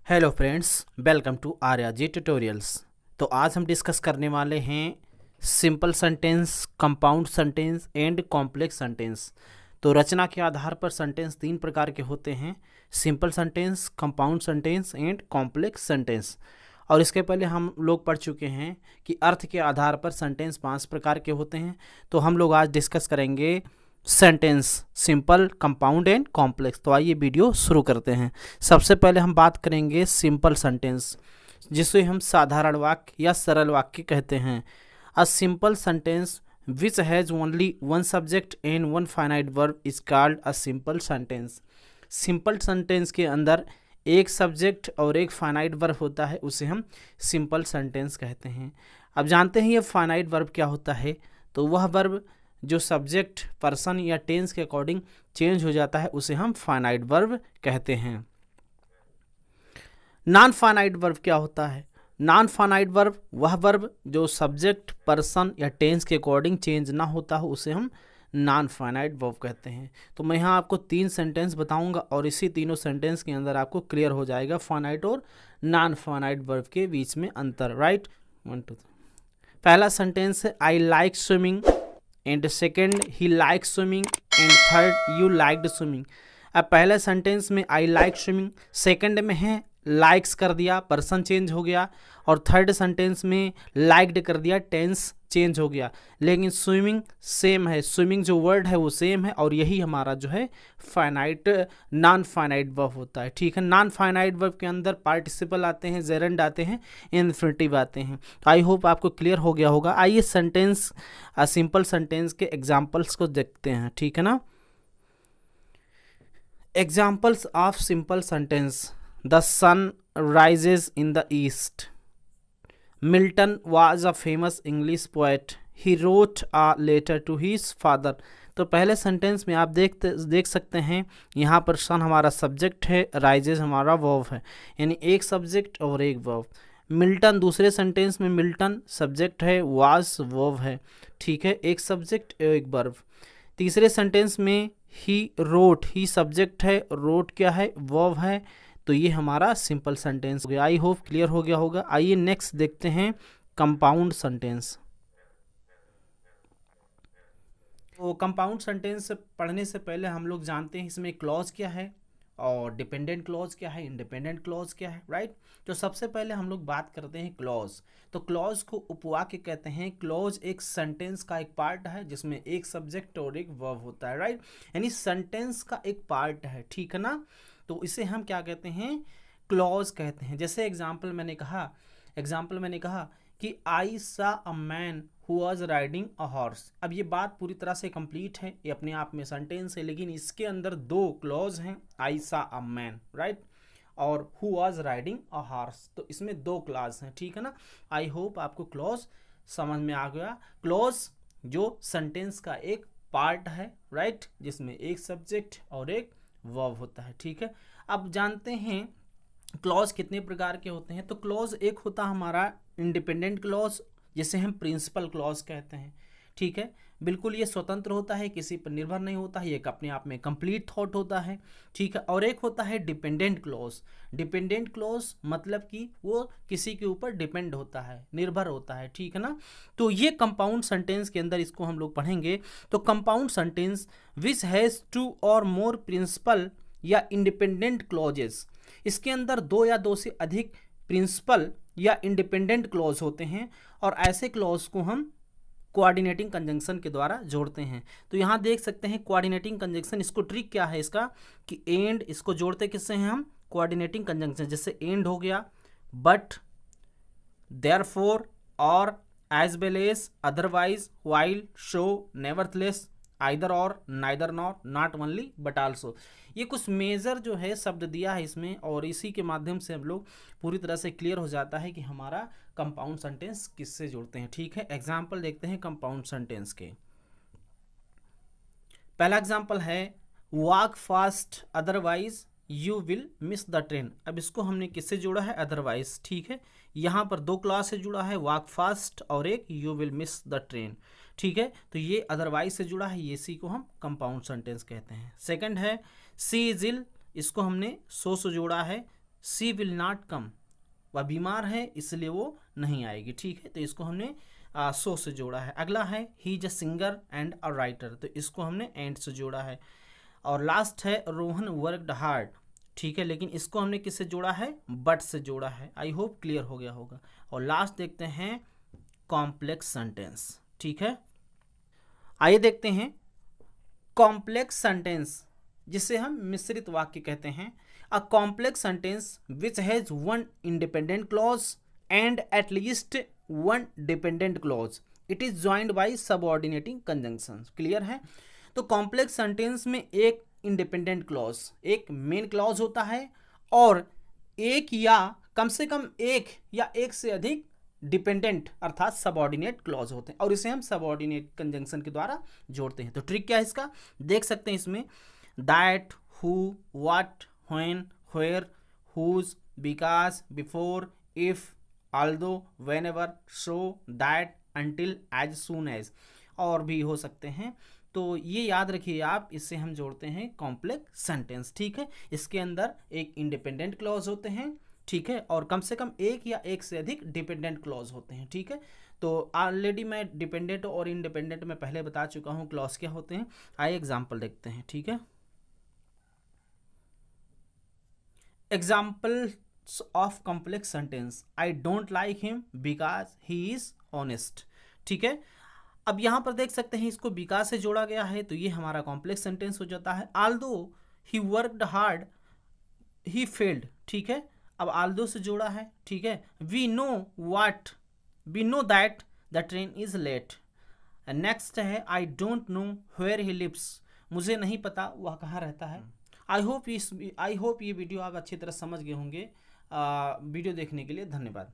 Hello friends, welcome to Arya ji tutorials. तो आज हम डिस्कस करने वाले हैं simple sentence, compound sentence and complex sentence. तो रचना के आधार पर सेंटेंस तीन प्रकार के होते हैं: simple sentence, compound sentence and complex sentence. और इसके पहले हम लोग पढ़ चुके हैं कि अर्थ के आधार पर सेंटेंस पांच प्रकार के होते हैं। तो हम लोग आज डिस्कस करेंगे sentence simple, compound and complex. तो आइए वीडियो शुरू करते हैं। सबसे पहले हम बात करेंगे सिंपल सेंटेंस, जिसे हम साधारण वाक्य या सरल वाक्य कहते हैं। A simple sentence which has only one subject and one finite verb is called a simple sentence. Simple sentence के अंदर एक सब्जेक्ट और एक फाइनाइट वर्ब होता है, उसे हम सिंपल सेंटेंस कहते हैं। अब जानते हैं ये फाइनाइट वर्ब क्या होता है। तो वह वर्ब जो सब्जेक्ट, पर्सन या टेंस के अकॉर्डिंग चेंज हो जाता है, उसे हम फाइनाइट वर्ब कहते हैं। नॉन फाइनाइट वर्ब क्या होता है? नॉन फाइनाइट वर्ब वह वर्ब जो सब्जेक्ट, पर्सन या टेंस के अकॉर्डिंग चेंज ना होता हो, उसे हम नॉन फाइनाइट वर्ब कहते हैं। तो मैं यहाँ आपको तीन सेंटेंस बताऊंगा और इसी तीनों सेंटेंस के अंदर आपको क्लियर हो जाएगा फाइनाइट और नॉन फाइनाइट वर्ब के बीच में अंतर। राइट, 1 2 3। पहला सेंटेंस है I like swimming, and second he like swimming, and third you liked swimming. अब पहले सेंटेंस में आई लाइक स्विमिंग, सेकेंड में है लाइक्स कर दिया, पर्सन चेंज हो गया, और थर्ड सेंटेंस में लाइक्ड कर दिया, टेंस चेंज हो गया। लेकिन स्विमिंग सेम है, स्विमिंग जो वर्ड है वो सेम है, और यही हमारा जो है फाइनाइट नॉन फाइनाइट वर्ब होता है। ठीक है, नॉन फाइनाइट वर्ब के अंदर पार्टिसिपल आते हैं, जेरेंड आते हैं, इन्फिनिटिव आते हैं। तो आई होप आपको क्लियर हो गया होगा। आइए सेंटेंस, सिंपल सेंटेंस के एग्जाम्पल्स को देखते हैं। ठीक है ना। Examples of simple sentence: the sun rises in the east. Milton was a famous English poet. He wrote a letter to his father. तो पहले सेंटेंस में आप देख सकते हैं, यहाँ पर सन हमारा सब्जेक्ट है, राइजेस हमारा वर्ब है, यानी एक सब्जेक्ट और एक वर्ब। मिल्टन दूसरे सेंटेंस में, मिल्टन सब्जेक्ट है, वाज वर्ब है। ठीक है, एक सब्जेक्ट एक वर्ब। तीसरे सेंटेंस में ही रोट, ही सब्जेक्ट है, रोट क्या है, वर्ब है। तो ये हमारा सिंपल सेंटेंस हो गया। आई होप क्लियर हो गया होगा। आइए नेक्स्ट देखते हैं कंपाउंड सेंटेंस। तो कंपाउंड सेंटेंस पढ़ने से पहले हम लोग जानते हैं इसमें क्लॉज क्या है और डिपेंडेंट क्लॉज क्या है, इंडिपेंडेंट क्लॉज क्या है। राइट, तो सबसे पहले हम लोग बात करते हैं क्लॉज। तो क्लॉज को उपवाक्य कहते हैं। क्लॉज एक सेंटेंस का एक पार्ट है जिसमें एक सब्जेक्ट और एक वर्ब होता है। राइट, यानी सेंटेंस का एक पार्ट है। ठीक है ना। तो इसे हम क्या कहते हैं? क्लॉज कहते हैं। जैसे एग्जाम्पल मैंने कहा कि आई सा a man who was riding a horse. अब ये बात पूरी तरह से कंप्लीट है, ये अपने आप में सेंटेंस है, लेकिन इसके अंदर दो क्लॉज हैं, आई सा अ मैन, राइट, और who was riding a horse. तो इसमें दो क्लॉज हैं। ठीक है ना। आई होप आपको क्लॉज समझ में आ गया। क्लॉज जो सेंटेंस का एक पार्ट है, राइट, जिसमें एक सब्जेक्ट और एक वर्ब होता है। ठीक है, अब जानते हैं क्लॉज कितने प्रकार के होते हैं। तो क्लॉज एक होता है हमारा इंडिपेंडेंट क्लॉज, जिसे हम प्रिंसिपल क्लॉज कहते हैं। ठीक है, बिल्कुल ये स्वतंत्र होता है, किसी पर निर्भर नहीं होता है, एक अपने आप में कंप्लीट थॉट होता है। ठीक है, और एक होता है डिपेंडेंट क्लॉज। डिपेंडेंट क्लॉज मतलब कि वो किसी के ऊपर डिपेंड होता है, निर्भर होता है। ठीक है ना। तो ये कंपाउंड सेंटेंस के अंदर इसको हम लोग पढ़ेंगे। तो compound sentence which has two or more principal या इंडिपेंडेंट क्लॉजेस, इसके अंदर दो या दो से अधिक प्रिंसिपल या इंडिपेंडेंट क्लॉज होते हैं, और ऐसे क्लॉज को हम कोऑर्डिनेटिंग कंजंक्शन के द्वारा जोड़ते हैं। तो यहाँ देख सकते हैं कोऑर्डिनेटिंग कंजंक्शन, इसको ट्रिक क्या है इसका कि एंड, इसको जोड़ते किससे हैं हम? Coordinating conjunction. जैसे एंड हो गया, but, therefore, or, as well as, otherwise, while, so, nevertheless, either or, neither nor, not only but also. ये कुछ मेजर जो है शब्द दिया है इसमें, और इसी के माध्यम से हम लोग पूरी तरह से क्लियर हो जाता है कि हमारा कंपाउंड सेंटेंस किससे जोड़ते हैं। ठीक है, एग्जाम्पल देखते हैं कंपाउंड सेंटेंस के। पहला एग्जाम्पल है walk fast otherwise you will miss the train. अब इसको हमने किससे जोड़ा है? अदरवाइज। ठीक है, यहाँ पर दो क्लॉज से जुड़ा है, वॉक फास्ट और एक you will miss the train. ठीक है, तो ये अदरवाइज से जुड़ा है, ये सी को हम कंपाउंड सेंटेंस कहते हैं। सेकंड है सी इज इल, इसको हमने सो से जोड़ा है, शी विल नॉट कम, वह बीमार है इसलिए वो नहीं आएगी, ठीक है। तो इसको हमने सो से जोड़ा है। अगला है he is a singer and a writer, तो इसको हमने एंड से जोड़ा है। और लास्ट है रोहन वर्कड हार्ड, ठीक है, लेकिन इसको हमने किससे जोड़ा है, बट से जोड़ा है। आई होप क्लियर हो गया होगा। और लास्ट देखते हैं कॉम्प्लेक्स सेंटेंस, ठीक है। आइए देखते हैं कॉम्प्लेक्स सेंटेंस, जिसे हम मिश्रित वाक्य कहते हैं। A complex sentence which has one independent clause and at least one dependent clause, it is joined bye subordinating conjunction. Clear है। तो कॉम्प्लेक्स सेंटेंस में एक इंडिपेंडेंट क्लॉज, एक मेन क्लॉज होता है, और एक या कम से कम एक या एक से अधिक डिपेंडेंट अर्थात सबऑर्डिनेट क्लॉज होते हैं, और इसे हम सबऑर्डिनेट कंजंक्शन के द्वारा जोड़ते हैं। तो ट्रिक क्या है इसका, देख सकते हैं इसमें that, who, what, when, where, whose, because, before, if, although, whenever, so, that, until, as soon as, और भी हो सकते हैं। तो ये याद रखिए आप, इससे हम जोड़ते हैं कॉम्प्लेक्स सेंटेंस, ठीक है। इसके अंदर एक इंडिपेंडेंट क्लॉज होते हैं, ठीक है, और कम से कम एक या एक से अधिक डिपेंडेंट क्लॉज होते हैं, ठीक है। तो ऑलरेडी मैं डिपेंडेंट और इंडिपेंडेंट में पहले बता चुका हूँ क्लॉज क्या होते हैं। आइए एग्जाम्पल देखते हैं, ठीक है। Examples of complex sentence, I don't like him because he is honest, ठीक है। अब यहाँ पर देख सकते हैं इसको बिकॉज से जोड़ा गया है, तो ये हमारा कॉम्प्लेक्स सेंटेंस हो जाता है। Although he worked hard he failed, ठीक है। अब आल्दो से जोड़ा है, ठीक है। We know that the train is late. Next है I don't know where he lives, मुझे नहीं पता वह कहाँ रहता है। आई होप ये वीडियो आप अच्छी तरह समझ गए होंगे। वीडियो देखने के लिए धन्यवाद।